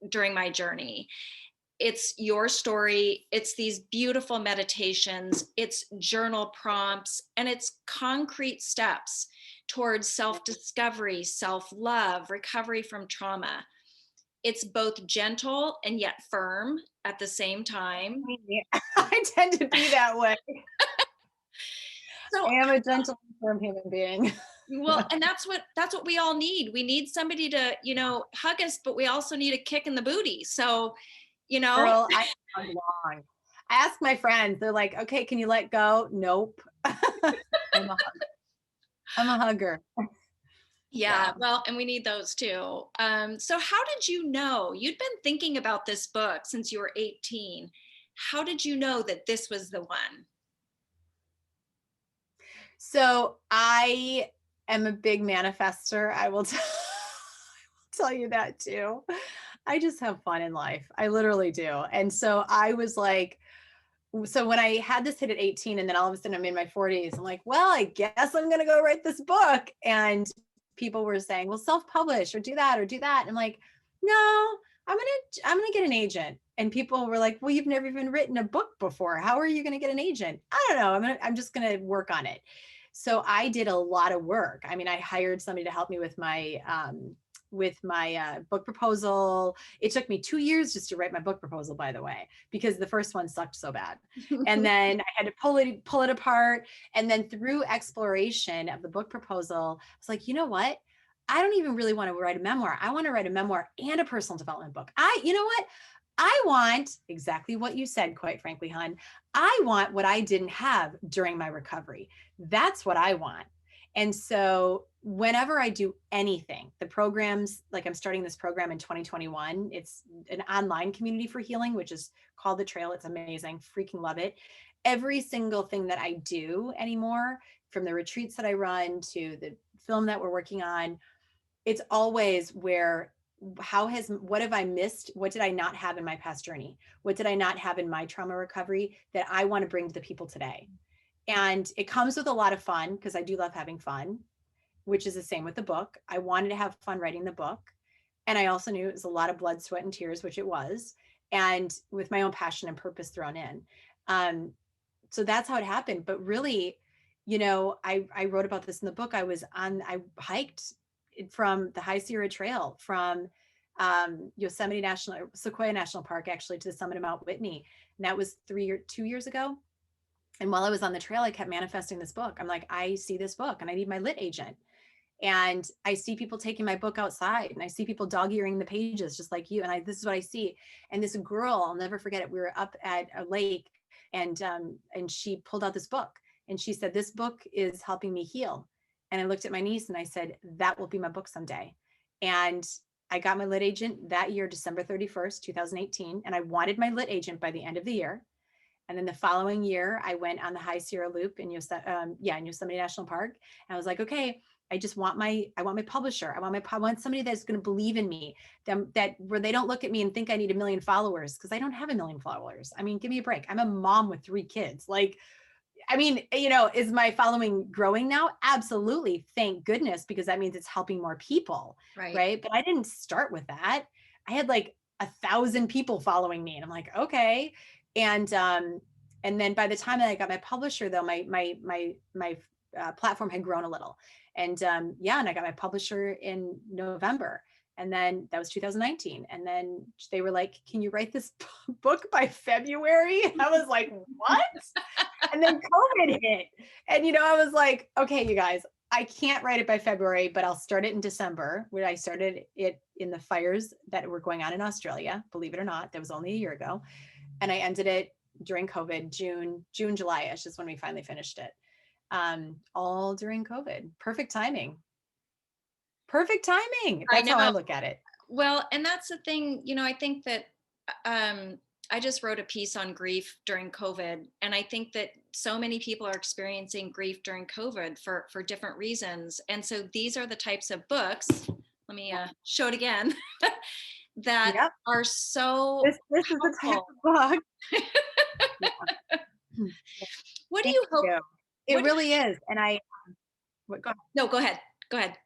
during my journey. It's your story, it's these beautiful meditations, it's journal prompts, and it's concrete steps towards self-discovery, self-love, recovery from trauma. It's both gentle and yet firm at the same time. I tend to be that way. So I am a gentle and firm human being. well, and that's what we all need. We need somebody to, hug us, but we also need a kick in the booty. So, you know, Girl, I hug long. I ask my friends, they're like, okay, can you let go? Nope. I'm a hugger. yeah, Yeah. well, and we need those too. So how did you know? You'd been thinking about this book since you were 18. How did you know that this was the one? So I am a big manifester. I will tell you that too. I just have fun in life. I literally do. And so I was like, so when I had this hit at 18 and then all of a sudden I'm in my 40s, I'm like, well, I guess I'm going to go write this book. And people were saying, well, self-publish or do that or do that. And I'm like, no, I'm going to get an agent. And people were like, well, you've never even written a book before. How are you going to get an agent? I don't know. I'm just going to work on it. So I did a lot of work. I mean, I hired somebody to help me with my book proposal. It took me 2 years just to write my book proposal, by the way, because the first one sucked so bad. And then I had to pull it apart. And then through exploration of the book proposal, I was like, you know what? I don't even really want to write a memoir. I want to write a memoir and a personal development book. You know what? I want exactly what you said, quite frankly, hon. I want what I didn't have during my recovery. That's what I want. And so whenever I do anything, the programs, like I'm starting this program in 2021, it's an online community for healing, which is called The Trail. It's amazing. Freaking love it. Every single thing that I do anymore, from the retreats that I run to the film that we're working on, it's always where what have I missed? What did I not have in my past journey? What did I not have in my trauma recovery that I want to bring to the people today? And it comes with a lot of fun because I do love having fun, which is the same with the book. I wanted to have fun writing the book. And I also knew it was a lot of blood, sweat, and tears, which it was, and with my own passion and purpose thrown in. So that's how it happened. But really, I wrote about this in the book. I hiked from the High Sierra Trail from Sequoia National Park, actually, to the summit of Mount Whitney. And that was 2 years ago. And while I was on the trail, I kept manifesting this book. I'm like, I see this book and I need my lit agent. And I see people taking my book outside and I see people dog earing the pages just like you. And this is what I see. And this girl, I'll never forget it. We were up at a lake and she pulled out this book and she said, this book is helping me heal. And I looked at my niece and I said, that will be my book someday. And I got my lit agent that year, December 31st, 2018. And I wanted my lit agent by the end of the year. And then the following year, I went on the High Sierra Loop in Yosemite National Park. And I was like, okay, I want my publisher. I want somebody that's going to believe in me, that where they don't look at me and think I need 1 million followers, because I don't have 1 million followers. I mean, give me a break. I'm a mom with 3 kids. Like, I mean, is my following growing now? Absolutely. Thank goodness, because that means it's helping more people. Right. But I didn't start with that. I had like 1,000 people following me. And I'm like, okay. And then by the time that I got my publisher, though, my platform had grown a little. And yeah, and I got my publisher in November. And then that was 2019. And then they were like, can you write this book by February? I was like, what? And then COVID hit. And, I was like, okay, you guys, I can't write it by February, but I'll start it in December, where I started it in the fires that were going on in Australia. Believe it or not, that was only a year ago. And I ended it during COVID, June, July-ish is when we finally finished it. All during COVID. Perfect timing. Perfect timing. I That's how I know. look at it. Well, and that's the thing, I think that I just wrote a piece on grief during COVID, and I think that so many people are experiencing grief during COVID for different reasons. And so these are the types of books. Let me show it again. That Yep. are so This is the type helpful. of book. Yeah. What do Thank you hope? you. It What? really is. And go ahead. No, go ahead. Go ahead.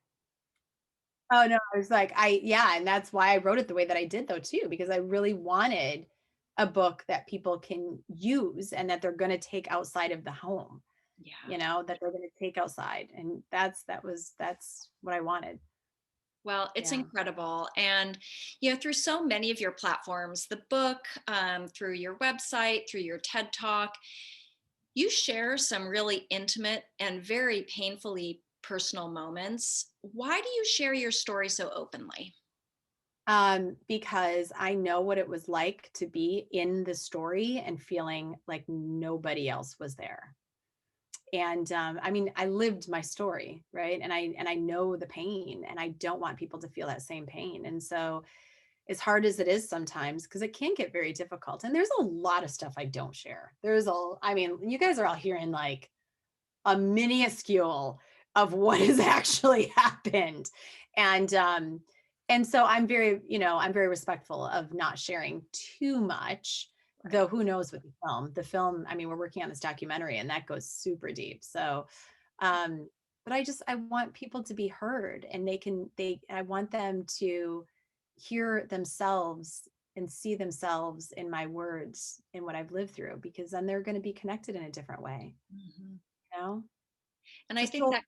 Oh no, I was like, yeah, and that's why I wrote it the way that I did though too, because I really wanted a book that people can use and that they're going to take outside of the home, Yeah. that they're going to take outside. And that's what I wanted. Well, it's Yeah. incredible. And, through so many of your platforms, the book, through your website, through your TED Talk, you share some really intimate and very painfully personal moments. Why do you share your story so openly? Because I know what it was like to be in the story and feeling like nobody else was there. And I mean, I lived my story, right? And I know the pain, and I don't want people to feel that same pain. And so, as hard as it is sometimes, because it can get very difficult, and there's a lot of stuff I don't share. I mean, you guys are all hearing like a minuscule of what has actually happened. And so I'm very respectful of not sharing too much, Right. though who knows with the film, I mean, we're working on this documentary and that goes super deep. So um but I want people to be heard, and I want them to hear themselves and see themselves in my words, in what I've lived through, because then they're going to be connected in a different way, Mhm. you know And I just think soul. that,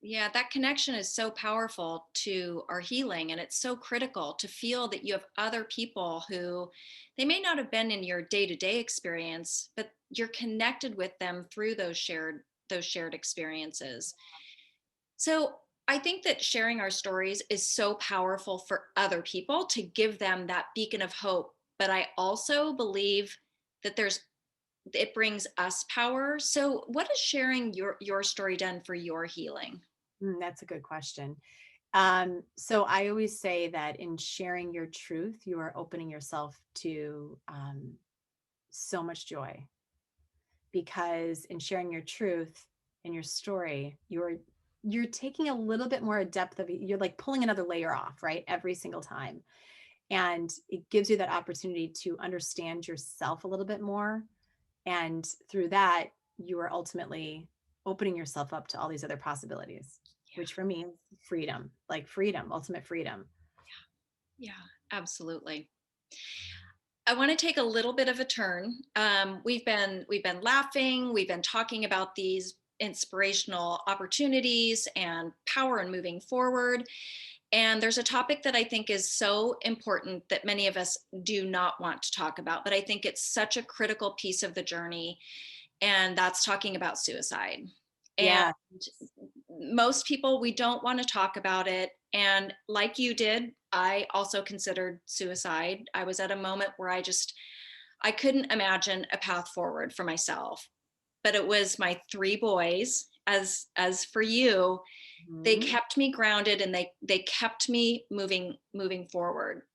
yeah, that connection is so powerful to our healing. And it's so critical to feel that you have other people who they may not have been in your day-to-day experience, but you're connected with them through those shared experiences. So I think that sharing our stories is so powerful for other people to give them that beacon of hope. But I also believe that it brings us power. So what has sharing your story done for your healing? That's a good question. So I always say that in sharing your truth, you are opening yourself to so much joy, because in sharing your truth and your story, you're taking a little bit more depth of it. You're like pulling another layer off, right? Every single time. And it gives you that opportunity to understand yourself a little bit more. And through that, you are ultimately opening yourself up to all these other possibilities, which for me is freedom, like freedom, ultimate freedom. Yeah, absolutely. I want to take a little bit of a turn. We've been laughing. We've been talking about these inspirational opportunities and power and moving forward. And there's a topic that I think is so important that many of us do not want to talk about, but I think it's such a critical piece of the journey. And that's talking about suicide. And Yeah. most people, we don't want to talk about it. And like you did, I also considered suicide. I was at a moment where I couldn't imagine a path forward for myself. But it was my three boys, as for you, they Mhm. kept me grounded, and they kept me moving forward.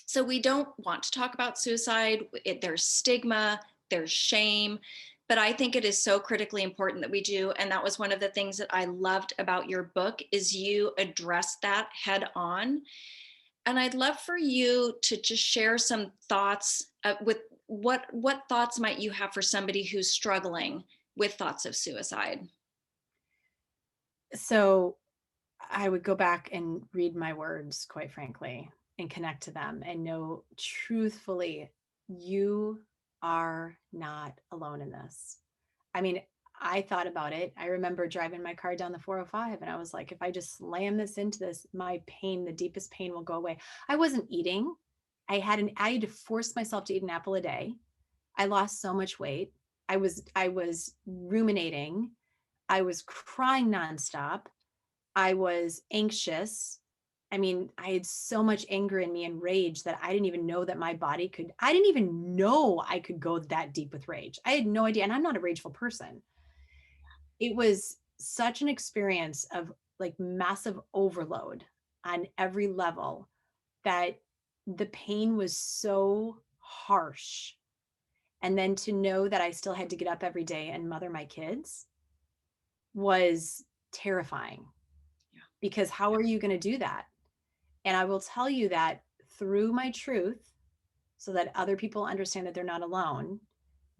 So we don't want to talk about suicide. There's stigma, there's shame, but I think it is so critically important that we do. And that was one of the things that I loved about your book is you address that head on. And I'd love for you to just share some thoughts with what thoughts might you have for somebody who's struggling with thoughts of suicide. So I would go back and read my words, quite frankly, and connect to them and know truthfully, you are not alone in this. I mean, I thought about it. I remember driving my car down the 405 and I was like, if I just slam this into this, my pain, the deepest pain will go away. I wasn't eating. I had to force myself to eat an apple a day. I lost so much weight. I was ruminating. I was crying nonstop. I was anxious. I mean, I had so much anger in me and rage that I didn't even know that my body could, I didn't even know I could go that deep with rage. I had no idea. And I'm not a rageful person. It was such an experience of like massive overload on every level that the pain was so harsh. And then to know that I still had to get up every day and mother my kids was terrifying, Yeah. because how are you going to do that? And I will tell you that through my truth, so that other people understand that they're not alone,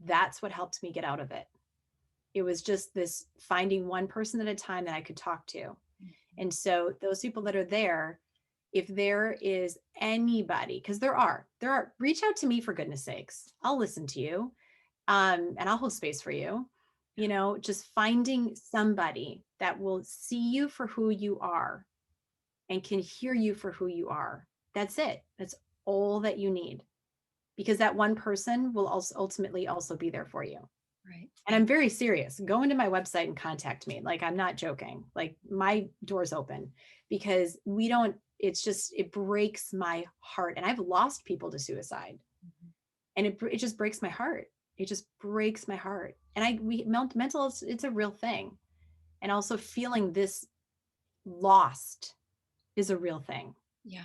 that's what helped me get out of it. It was just this finding one person at a time that I could talk to. And so those people that are there, if there is anybody, because there are, reach out to me for goodness sakes. I'll listen to you, and I'll hold space for you. You know, just finding somebody that will see you for who you are and can hear you for who you are. That's it. That's all that you need, because that one person will also ultimately also be there for you. Right. And I'm very serious. Go into my website and contact me. Like, I'm not joking. Like, my door's open, because we don't, it's just, it breaks my heart. And I've lost people to suicide, and it just breaks my heart. It just breaks my heart. And mental, it's a real thing. And also feeling this lost is a real thing. Yeah.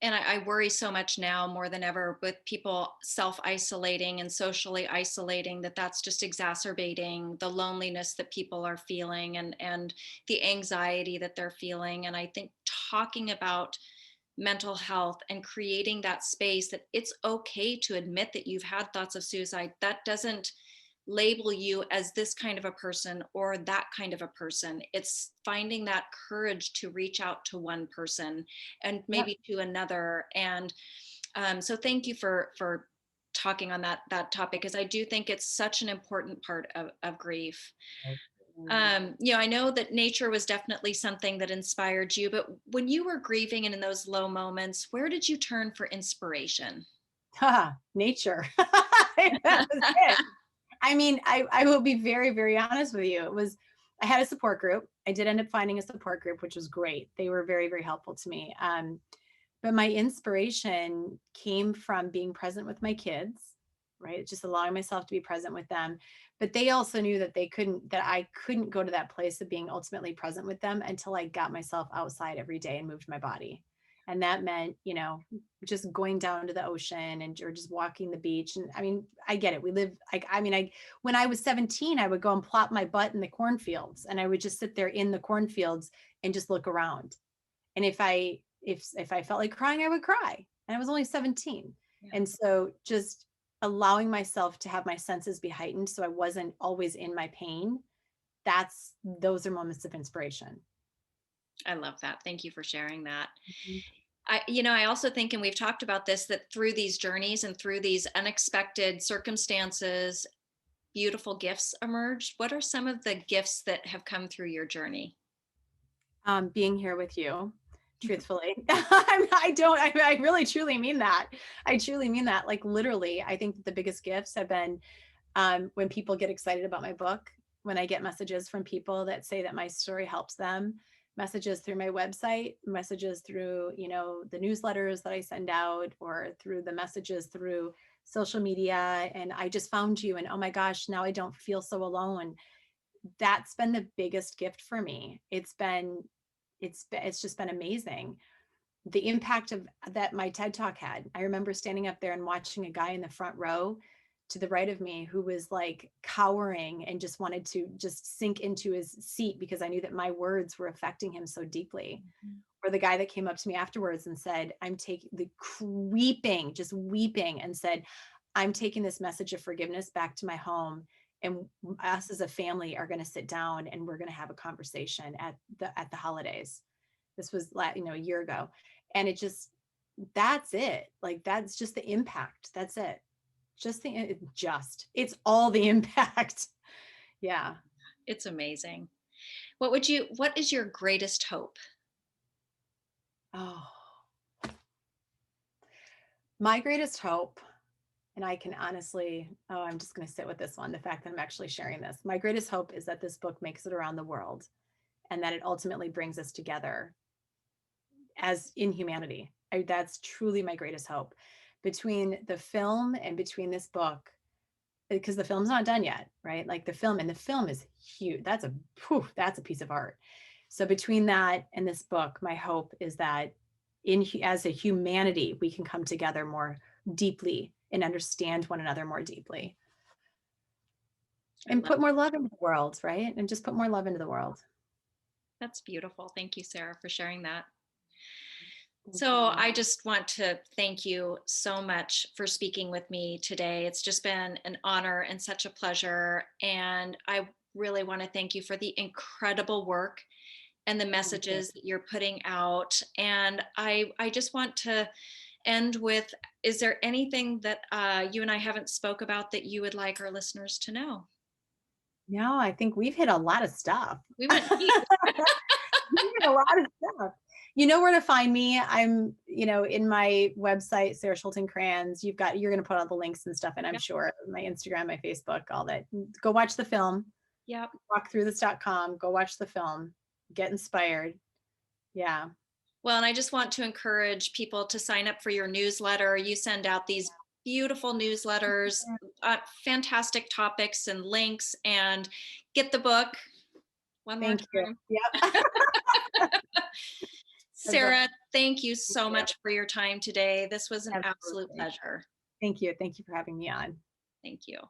And I worry so much now more than ever with people self-isolating and socially isolating, that that's just exacerbating the loneliness that people are feeling, and the anxiety that they're feeling. And I think talking about mental health and creating that space that it's okay to admit that you've had thoughts of suicide, that doesn't label you as this kind of a person or that kind of a person. It's finding that courage to reach out to one person and Yep. maybe to another. And so thank you for talking on that topic, because I do think it's such an important part of grief. I know that nature was definitely something that inspired you, but when you were grieving and in those low moments, where did you turn for inspiration? Nature. That was it. I mean, I will be very, very honest with you. It was, I had a support group. I did end up finding a support group, which was great. They were very, very helpful to me. But my inspiration came from being present with my kids, right? Just allowing myself to be present with them. But they also knew that that I couldn't go to that place of being ultimately present with them until I got myself outside every day and moved my body. And that meant, just going down to the ocean or just walking the beach. And I mean, I get it. We live like, when I was 17, I would go and plop my butt in the cornfields, and I would just sit there in the cornfields and just look around. And if I felt like crying, I would cry. And I was only 17. Yeah. And so just allowing myself to have my senses be heightened so I wasn't always in my pain, those are moments of inspiration. I love that. Thank you for sharing that. Mhm. I also think, and we've talked about this, that through these journeys and through these unexpected circumstances, beautiful gifts emerge. What are some of the gifts that have come through your journey? Being here with you, truthfully. I really truly mean that. I truly mean that. Like, literally, I think that the biggest gifts have been, when people get excited about my book, when I get messages from people that say that my story helps them, messages through my website, messages through, the newsletters that I send out, or through the messages through social media. And I just found you, and oh my gosh, now I don't feel so alone. That's been the biggest gift for me. It's just been amazing, the impact of that my TED talk had. I remember standing up there and watching a guy in the front row to the right of me who was like cowering and just wanted to just sink into his seat because I knew that my words were affecting him so deeply. Or the guy that came up to me afterwards and said, I'm taking the weeping, just weeping, and said, I'm taking this message of forgiveness back to my home. And us as a family are going to sit down and we're going to have a conversation at the holidays. This was a year ago. And that's it. Like, that's just the impact. That's it. it's all the impact. Yeah. It's amazing. What is your greatest hope? Oh, my greatest hope, and I can honestly, I'm just going to sit with this one. The fact that I'm actually sharing this. My greatest hope is that this book makes it around the world and that it ultimately brings us together as in humanity. That's truly my greatest hope. Between the film and between this book, because the film's not done yet, right? Like the film is huge. That's a piece of art. So between that and this book, my hope is that as a humanity, we can come together more deeply and understand one another more deeply and put more love into the world, right? And just put more love into the world. That's beautiful. Thank you, Sarah, for sharing that. So I just want to thank you so much for speaking with me today. It's just been an honor and such a pleasure. And I really want to thank you for the incredible work and the messages that you're putting out. And I just want to end with, is there anything that you and I haven't spoke about that you would like our listeners to know? No, I think we've hit a lot of stuff. We went deep. We hit a lot of stuff. You know where to find me. I'm, in my website, Sarah Schulten Crayons. You're going to put all the links and stuff, and I'm sure my Instagram, my Facebook, all that. Go watch the film. Yep. Walkthroughthis.com. Go watch the film. Get inspired. Yeah. Well, and I just want to encourage people to sign up for your newsletter. You send out these beautiful newsletters, fantastic topics and links, and get the book one more Thank you. time. Yep. Sarah, thank you so much for your time today. This was an absolute pleasure. Thank you. Thank you for having me on. Thank you.